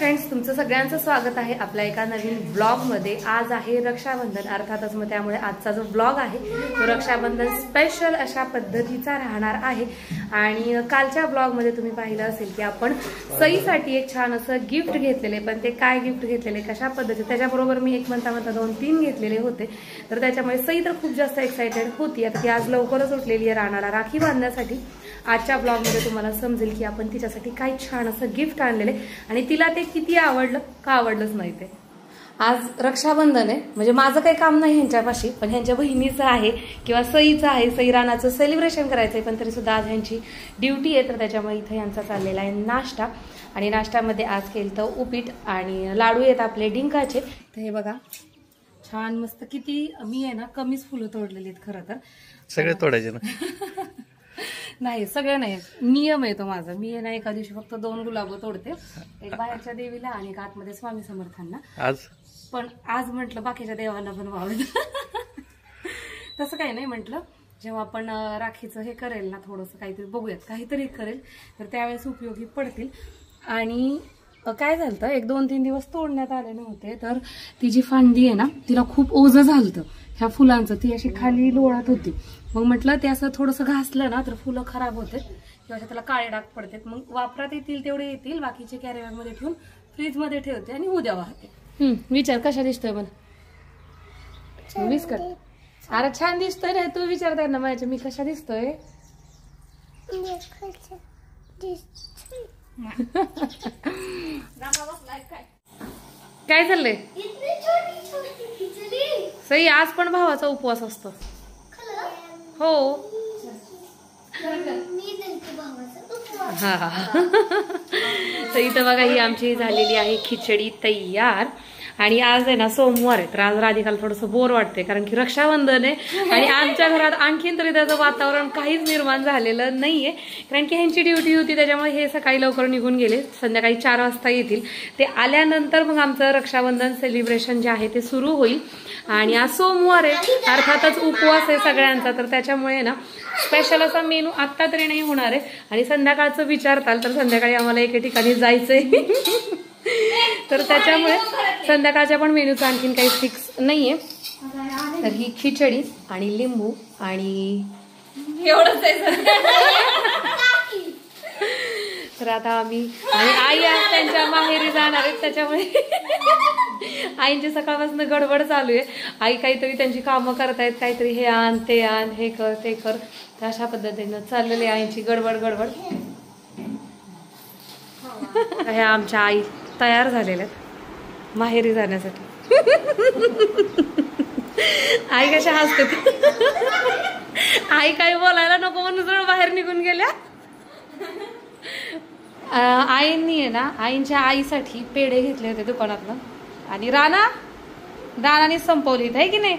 Friends, तुमचं सगळ्यांचं स्वागत आहे आपल्या एका नवीन ब्लॉगमध्ये। आज आहे रक्षाबंधन, अर्थातच मग त्यामुळे आजचा जो ब्लॉग आहे तो रक्षाबंधन स्पेशल अशा पद्धतीचा राहणार आहे। आणि कालच्या ब्लॉगमध्ये तुम्ही पाहिलं असेल की आपण सईसाठी एक छान असं गिफ्ट घेतलेले, पण ते काय गिफ्ट घेतलेले, कशा पद्धती, त्याच्याबरोबर मी एक म्हणता 2-3 घेतलेले होते। तर त्याच्यामुळे सई तर खूप जास्त एक्साइटेड होती। आता ती आज लवकरच उठलेली आहे राणाला राखी बांधण्यासाठी। आजच्या ब्लॉगमध्ये तुम्हाला समजेल की आपण तिच्यासाठी काय छान असं गिफ्ट आणलेले आणि तिला ते किती आवडलं का आवडलंच नाही ते। आज रक्षाबंधन आहे, म्हणजे माझं काही काम नाही ह्यांच्यापाशी, पण ह्यांच्या बहिणीचं आहे किंवा सईचं आहे। सई राणाचं सेलिब्रेशन करायचंय, पण तरी सुद्धा आज ह्यांची ड्युटी आहे, तर त्याच्यामुळे इथं यांचा चाललेला आहे नाश्ता। आणि नाश्त्यामध्ये आज केलं तर उपीट आणि लाडू आहेत आपले डिंकाचे। तर हे बघा छान मस्त, किती मी आहे ना कमीच फुलं तोडलेली आहेत खरं तर, सगळे तोडायचे ना नाही सगळे नाही, नियम आहे तो माझा। मी ना एका दिवशी फक्त 2 गुलाब तोडते, एक बाहेरच्या देवीला आणि एक आतमध्ये स्वामी समर्थांना। आज पण आज म्हटलं बाकीच्या देवांना पण वावड तसं काही नाही, म्हटलं जेव्हा आपण राखीचं हे करेल ना, थोडंसं काहीतरी बघूयात, काहीतरी करेल तर त्यावेळेस उपयोगी पडतील। आणि काय झालं, 1-2-3 दिवस तोडण्यात आले नव्हते, तर ती जी फांदी आहे ना तिला खूप ओझं झालं ह्या फुलांचं, ती अशी खाली लोळत होती। मग म्हटलं ते असं थोडंसं घासलं ना तर फुलं खराब होते किंवा त्याला काळे डाग पडतात, मग वापरात येतील तेवढे येतील, बाकीचे कॅरीबॅग मध्ये ठेवून फ्रीज मध्ये ठेवते आणि उद्या वाहते। विचार कशा दिसतोय मला, मिस कर। अरे छान दिसतोय ना, तू विचारताय ना माझ्या मी कशा दिसतोय। काय चाललंय सई, आज पण भावाचा उपवास असतो हो। हा तर इथं बघा ही आमची झालेली आहे खिचडी तयार। आणि आज आहे ना सोमवार आहे, तर आज राधिकाला थोडंसं बोर वाटते, कारण की रक्षाबंधन आहे आणि आमच्या घरात आणखीन तरी त्याचं वातावरण काहीच निर्माण झालेलं नाहीये, कारण की ह्यांची ड्युटी होती, त्याच्यामुळे हे सकाळी लवकर निघून गेले, संध्याकाळी 4 वाजता येतील। ते आल्यानंतर मग आमचं रक्षाबंधन सेलिब्रेशन जे आहे ते सुरू होईल। आणि आज सोमवार आहे, अर्थातच उपवास आहे सगळ्यांचा, तर त्याच्यामुळे ना स्पेशल असा मेनू आत्ता तरी नाही होणार आहे। आणि संध्याकाळचं विचारताल तर संध्याकाळी आम्हाला एके ठिकाणी जायचंय तर त्याच्यामुळे संध्याकाळच्या पण मेनूचं आणखीन काही फिक्स नाहीये। तर ही खिचडी आणि लिंबू आणि एवढंच आहे तर आता आम्ही आणि आई आज त्यांच्या माहेरी जाणार आहेत, त्याच्यामुळे आईंची सकाळपासून गडबड चालू आहे। आई काहीतरी त्यांची कामं करतायत, काहीतरी हे आण ते आण, हे कर ते कर, तर अशा पद्धतीनं चाललेली आहे आईंची गडबड। ह्या आमच्या आई तयार झालेल्या माहेरी जाण्यासाठी आई कशा हसते आई काही बोलायला नको म्हणून जर बाहेर निघून गेल्या। आईंनी आहे ना आईंच्या आईसाठी पेढे घेतले होते दुकानातनं आणि राणाने संपवली आहे की नाही।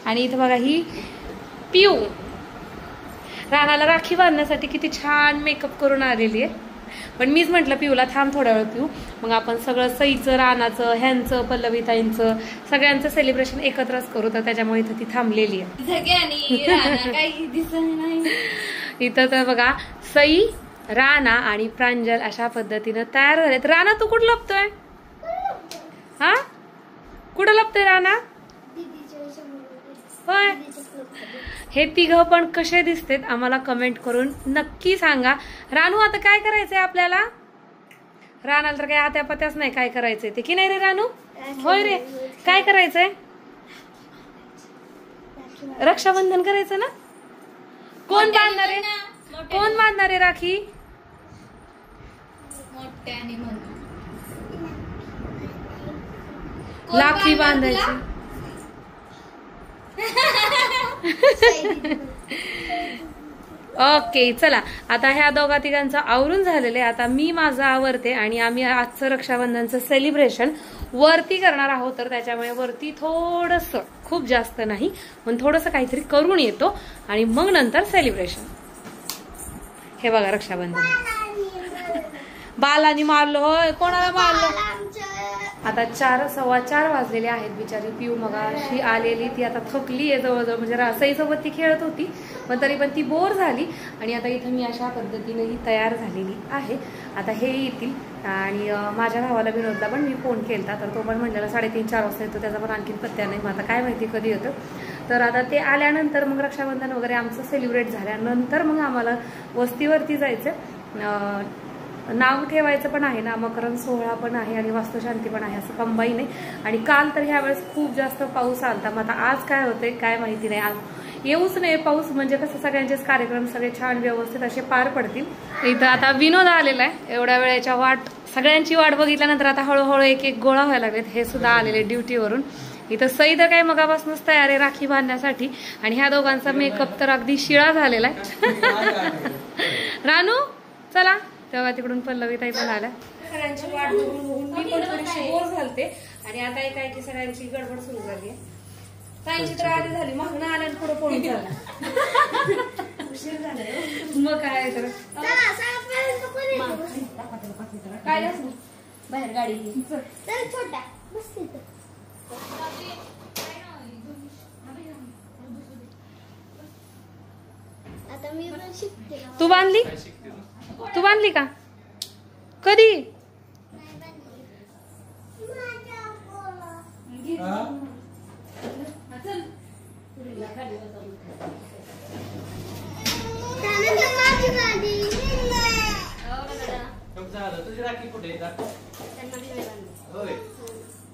आणि इथं बघा ही पिऊ राणाला राखी बांधण्यासाठी किती छान मेकअप करून आलेली आहे, पण मीच म्हटलं पिऊला थांब थोड्या वेळ पिऊ, मग आपण सगळं सईचं राणाचं ह्यांचं पल्लवीताईंचं सगळ्यांचं सेलिब्रेशन एकत्रच करू, तर त्याच्यामुळे इथं ती थांबलेली आहे। इथं तर बघा सई, राणा आणि प्रांजल अशा पद्धतीनं तयार झालेत। राणा तू कुठं लपतोय, हा कुठं लपतोय राणा, होय। हे तिघं पण कसे दिसतेत आम्हाला कमेंट करून नक्की सांगा। रानू आता काय करायचंय आपल्याला, राणाला तर काय आत्यापत्याच नाही काय करायचंय ते, की नाही रे रानू, होय रे काय करायचंय, रक्षाबंधन करायचं ना। कोण बांधणार आहे, कोण बांधणार आहे राखी, राखी बांधायची ओके चला, आता ह्या दोघा तिघांचं आवरून झालेलं आहे। आता मी माझं आवरते आणि आम्ही आजचं रक्षाबंधनचं सेलिब्रेशन वरती करणार आहोत, तर त्याच्यामुळे वरती थोडंसं, खूप जास्त नाही पण थोडंसं काहीतरी करून येतो आणि मग नंतर सेलिब्रेशन। हे बघा रक्षाबंधन बालानी मारलं, होय कोणाला मारलं, आता 4 सव्वा 4 वाजलेले आहेत. बिचारी पिऊ मगाशी आलेली, ती आता थकली आहे जवळजवळ, म्हणजे सईसोबत ती खेळत होती पण तरी पण ती बोर झाली. आणि आता इथं मी अशा पद्धतीने ही तयार झालेली आहे. आता हे येतील आणि माझ्या भावाला विनोदला पण मी फोन केला तर तो पण म्हणलेला 3:30-4 वाजता येतो, त्याचा पण आणखीन पत्त्या नाही. मग आता काय माहिती कधी येतं. तर आता ते आल्यानंतर मग रक्षाबंधन वगैरे आमचं सेलिब्रेट झाल्यानंतर मग आम्हाला वस्तीवरती जायचं. नाव ठेवायचं पण आहे, नामकरण सोहळा पण आहे आणि वास्तुशांती पण आहे, असं कंबाईन आहे. आणि काल तर ह्यावेळेस खूप जास्त पाऊस आलता. मग आता आज काय होतंय काय माहिती नाही. येऊच नाही पाऊस, म्हणजे कसं सगळ्यांचेच कार्यक्रम सगळे छान व्यवस्थित असे पार पडतील. इथं आता विनोद आलेला आहे. एवढ्या वेळेच्या सगळ्यांची वाट बघितल्यानंतर आता हळूहळू एक एक गोळा व्हायला लागलेत. हे सुद्धा आलेले ड्युटीवरून. इथं सई तर काय मगापासूनच तयार आहे राखी बांधण्यासाठी. आणि ह्या दोघांचा मेकअप तर अगदी शिळा झालेला आहे. रानू चला, तेव्हा तिकडून पल्लवीताई पण आल्या. सगळ्यांची वाट बघून मी पण थोडीशी बोर झालते आणि आता एकाएकी सगळ्यांची गडबड सुरू झाली. ताईंची तर आधी झाली, मागणं आल्यानं पुढे पळून झाला. उशीर झाला मग काय तर काय असं बाहेर गाडी छोटा आता मी पण शिकते. तू बांधली का कधी? तुझी राखी कुठे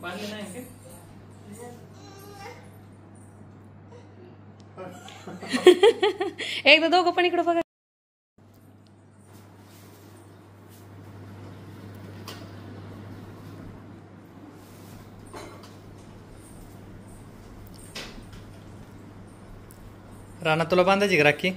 बांधली नाही. एकदा दोघं पण इकडं बघा. राणा तुला बांधायची का राखी?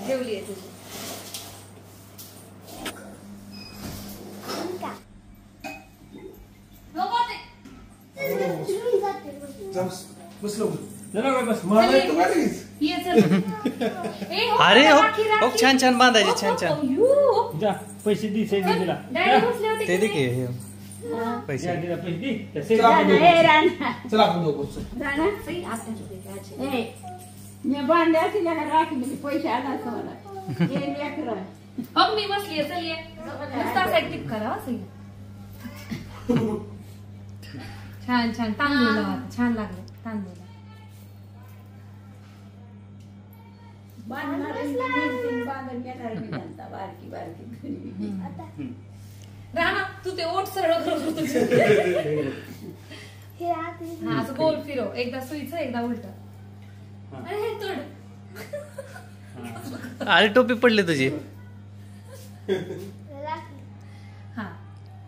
जेवली आहे तुझी. अरे हो छान छान बांधायचे, छान छान. पैसे दे ते दे की पैसे. बांधल्या राखी पैसे आला मी बसली छान छान तांदूळ छान लागले तांदूळ. राणा तू ते ओठ सरळ करत असं गोल फिरव, एकदा सुईचं एकदा उलट. अरे हे तोड. अरे टोपी पडली तुझी. हा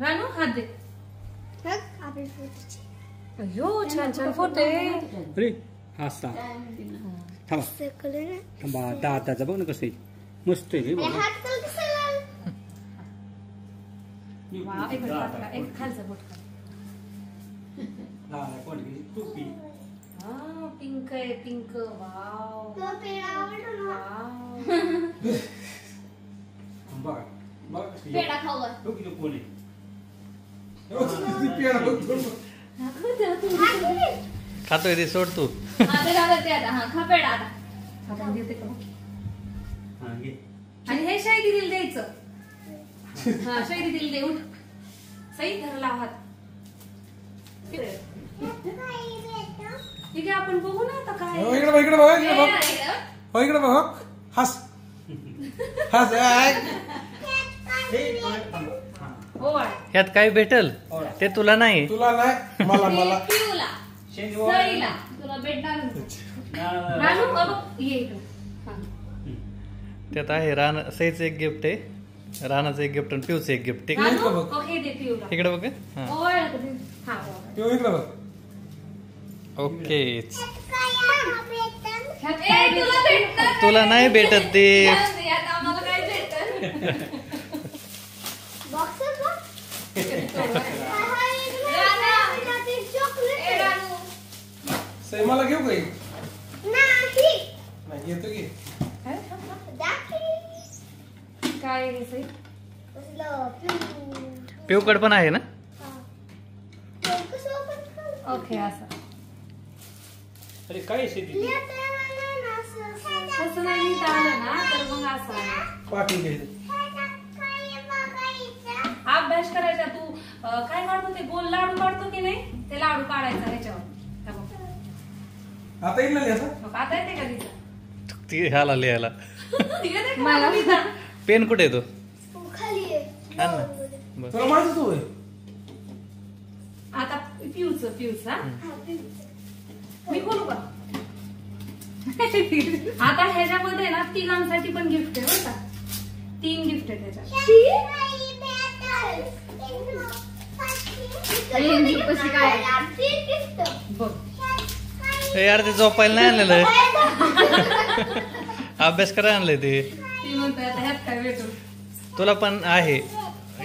रानू हात दे. अयो छान छान फोटो आहे. थांबा दादाचा बघ ना कसं आहे, मस्त आहे. एक खालचा बोट पिंक आहे पिंक. वाव पेढा खाऊ खातोय ते सोड तू. खा पेढा आता. आणि हे शाही दिली द्यायचं. हा शाही दिली दे. उठ सई धर लाव हात. ठीक आहे आपण बघू ना आता काय. इकडे बघ हस हस. ह्यात काय भेटल ते तुला नाही. तुला नाही मला मला तुला भेटणार. त्यात आहे राणा सईचं एक गिफ्ट आहे, राणाचं एक गिफ्ट आणि पिऊचं एक गिफ्ट. इकडे बघ. इकडे बघ. ओके तुला नाही भेटत ते. मला घेऊ काही येतो की काय हे सई? पिवकड पण आहे ना? ओके असं अरे काय शेती तसं नाही लिहिता आलं ना तर मग असं आहे. पाठी घ्यायचं अभ्यास करायचा तू काय काढतो ते गोल लाडू काढतो की नाही ते लाडू काढायचा ह्याच्यावर हे बघ. आता येईल ना लिहायचं? बघ, आता येते का लिहिता? ती ह्याला लिहायला येते का मला लिहिता? पेन कुठे येतो? तुला माहिती तू होय? आता पिऊच हा मी बोलू का? आता ह्याच्यामध्ये ना तिघांसाठी पण गिफ्ट आहे बरं का. 3 गिफ्ट आहे त्याच्यात. बघ ए यार ते झोपायला नाही आणलेलं अभ्यास करायला आणलंय ते. ती म्हणते आता ह्यात काय भेटू. तुला पण आहे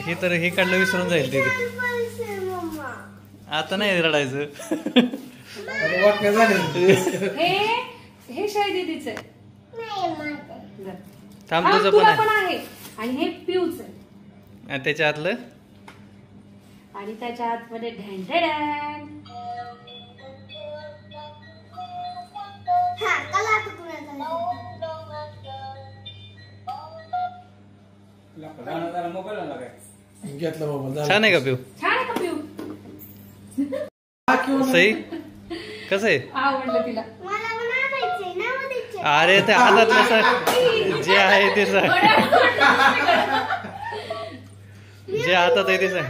हे तर हे काढलं विसरून जाईल ते. आता नाही रडायचं. आता वाटण्या झाल्या. हे शाही दीदीच आहे. थांब हा, तुझं तुला पण पण आहे आहे आणि हे पिऊच आहे. आणि त्याच्या आतलं आणि त्याच्या आतमध्ये ढॅन मोबाईल आणला काय? घेतला बाबा छान आहे का पिऊ? छान आहे का पिऊ? सई कसं आहे? आवडलं तिला. अरे ते हातातलं जे आहे ते सांग. जे हातात आहे ते सांग.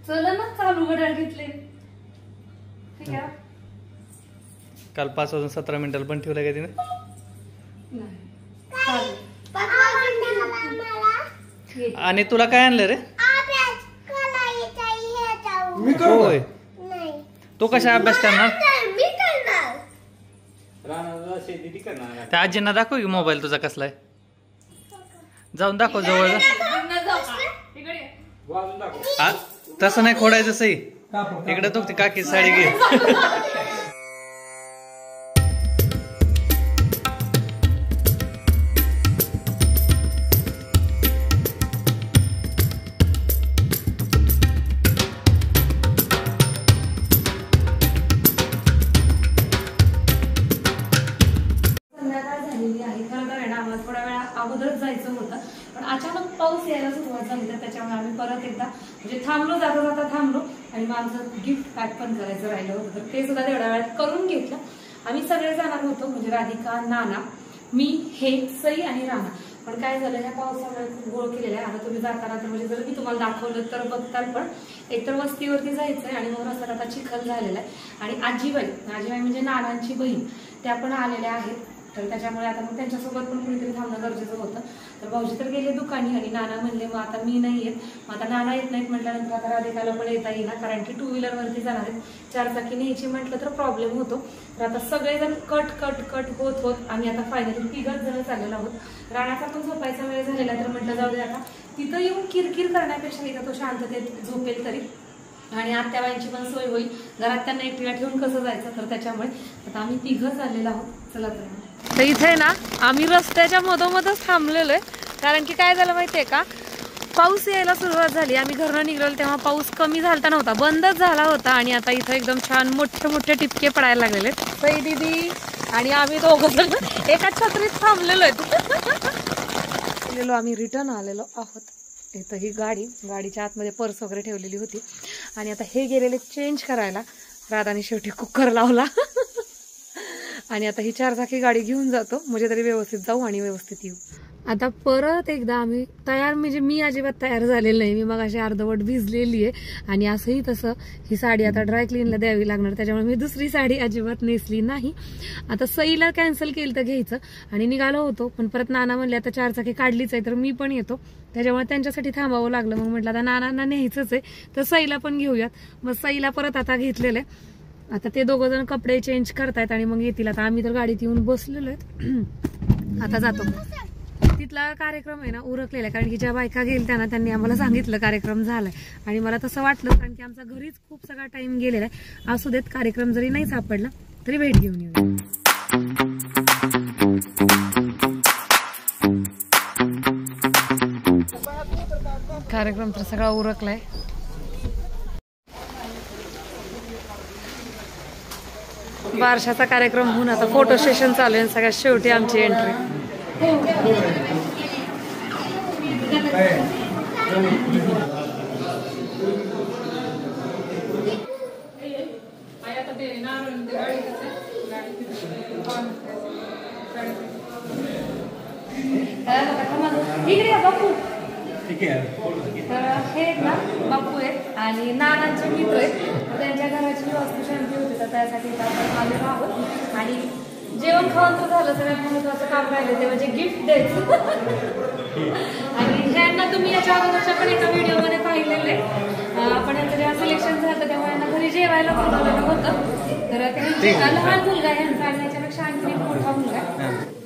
चल ना चालू घड्याळ घेतले. ठीक आहे. काल 5 वाजून 17 मिनिटाला पण ठेवलं का तिने? नाही. चालेल. ये. आणि तुला काय आणलं रे? मी करू होय तू कशा अभ्यास करणार? रानाला शेती करणार त्या आजींना दाखव की मोबाईल तुझा कसला आहे. जाऊन दाखव जवळ जा. इकडे ये. वाजून दाखव. आ, तसं नाही खोडायचं सई. कापड इकडे तो ती काकी साडी घे. संध्याकाळ झालेली आहे. खरं तर आहे ना आम्हाला थोड्या वेळा अगोदरच जायचं होतं पण अचानक पाऊस यायला सुरुवात झाली तर त्याच्यामुळे आम्ही परत एकदा म्हणजे थांबलो जाता थांबलो आणि माझं गिफ्ट पॅक पण करायचं राहिलं होतं तर ते सुद्धा तेवढ्या वेळात करून घेतलं. आम्ही सगळे जाणार होतो म्हणजे राधिका, नाना, मी, हे, सई आणि राणा. पण काय झालं ह्या पावसामुळे खूप गोळ केलेला आहे. आता तुम्ही जाताना तर म्हणजे जर मी तुम्हाला दाखवलं तर बघताल पण एकतर वस्तीवरती जायचंय आणि मग रस्त्यात आता चिखल झालेला आहे. आणि आजीबाई म्हणजे नानांची बहीण त्या पण आलेल्या आहेत तर त्याच्यामुळे आता मग त्यांच्यासोबत पण कुणीतरी थांबणं गरजेचं होतं. तर भाऊजी तर गेले दुकानी आणि नाना म्हणले मग आता मी नाही येत. मग आता नाना येत नाहीत म्हटल्यानंतर आता राधिकाला पण येता येईना कारण की 2 व्हीलरवरती जाणार आहेत. 4 चाकी न्यायची म्हटलं तर प्रॉब्लेम होतो. तर आता सगळेजण कट होत आम्ही आता फायनली 3 जण चाललेलो आहोत. राणाचा पण झोपायचा वेळ झालेला तर म्हटलं जाऊ दे आता तिथं येऊन किरकिर करण्यापेक्षा इथं तो शांततेत झोपेल तरी आणि आत्याबाईंची पण सोय होईल. घरात त्यांना एकटीला ठेवून कसं जायचं तर त्याच्यामुळे आता आम्ही 3 चाललेलो आहोत. चला तर इथे ना आम्ही रस्त्याच्या मधोमधच थांबलेलो आहे कारण की काय झालं माहितीये का पाऊस यायला सुरुवात झाली. आम्ही घरनं निघलो तेव्हा पाऊस कमी झालता नव्हता बंदच झाला होता आणि आता इथं एकदम छान मोठे टिपके पडायला लागलेले. सई दीदी आणि आम्ही दोघं एका छत्रीत थांबलेलो आहेत. आम्ही रिटर्न आलेलो आहोत. इथं ही गाडीच्या आतमध्ये पर्स वगैरे ठेवलेली होती आणि आता हे गेलेले चेंज करायला. राधाने शेवटी कुकर लावला आणि आता ही 4 चाकी गाडी घेऊन जातो म्हणजे तरी व्यवस्थित जाऊ आणि व्यवस्थित येऊ. आता परत एकदा आम्ही तयार म्हणजे मी अजिबात तयार झालेलं नाही. मी मग अशी अर्धवट भिजलेली आहे आणि असंही तसं ही साडी आता ड्राय क्लीनला द्यावी लागणार त्याच्यामुळे मी दुसरी साडी अजिबात नेसली नाही. आता सईला कॅन्सल केलं तर घ्यायचं आणि निघालो होतो पण परत नाना म्हणले आता 4 चाकी काढलीच आहे तर मी पण येतो त्याच्यामुळे त्यांच्यासाठी थांबावं लागलं. मग म्हटलं आता नानांना न्यायचंच आहे तर सईला पण घेऊयात. मग सईला परत आता घेतलेलं आहे. आता ते 2 जण कपडे चेंज करतायत आणि मग येतील. आता आम्ही तर गाडीत येऊन बसलेलो आहेत. आता जातो. तिथला कार्यक्रम आहे ना उरकलेला आहे कारण की ज्या बायका गेल त्यांनी आम्हाला सांगितलं कार्यक्रम झालाय आणि मला तसं वाटलं कारण की आमचा घरीच खूप सगळा टाइम गेलेला आहे. असू देत कार्यक्रम जरी नाही सापडला तरी भेट घेऊन येऊ. कार्यक्रम तर सगळा उरकलाय. बारशाचा कार्यक्रम होऊन आता फोटो सेशन चालू आहे. सगळ्यात शेवटी आमची एंट्री. इकडे बापू. तर हे ना बापू आहेत आणि नानांचे मित्र आहेत. त्यांच्या घराची वास्तुशांती होती तर त्यासाठी आपण आलेलो आहोत. आणि जेवण खाऊन तर झालं. सगळ्यात महत्वाचं काम राहिलं ते म्हणजे गिफ्ट द्यायचं. आणि ह्यांना तुम्ही याच्या अगोदरच्या पण एका व्हिडिओमध्ये पाहिलेलं आहे. आपण यांचं जेव्हा सिलेक्शन झालं तेव्हा यांना घरी जेवायला बोलवलेलं होतं. तर त्यांचा लहान मुलगा आहे ह्यांचा आणि याच्यापेक्षा आणखी एक मोठा मुलगा.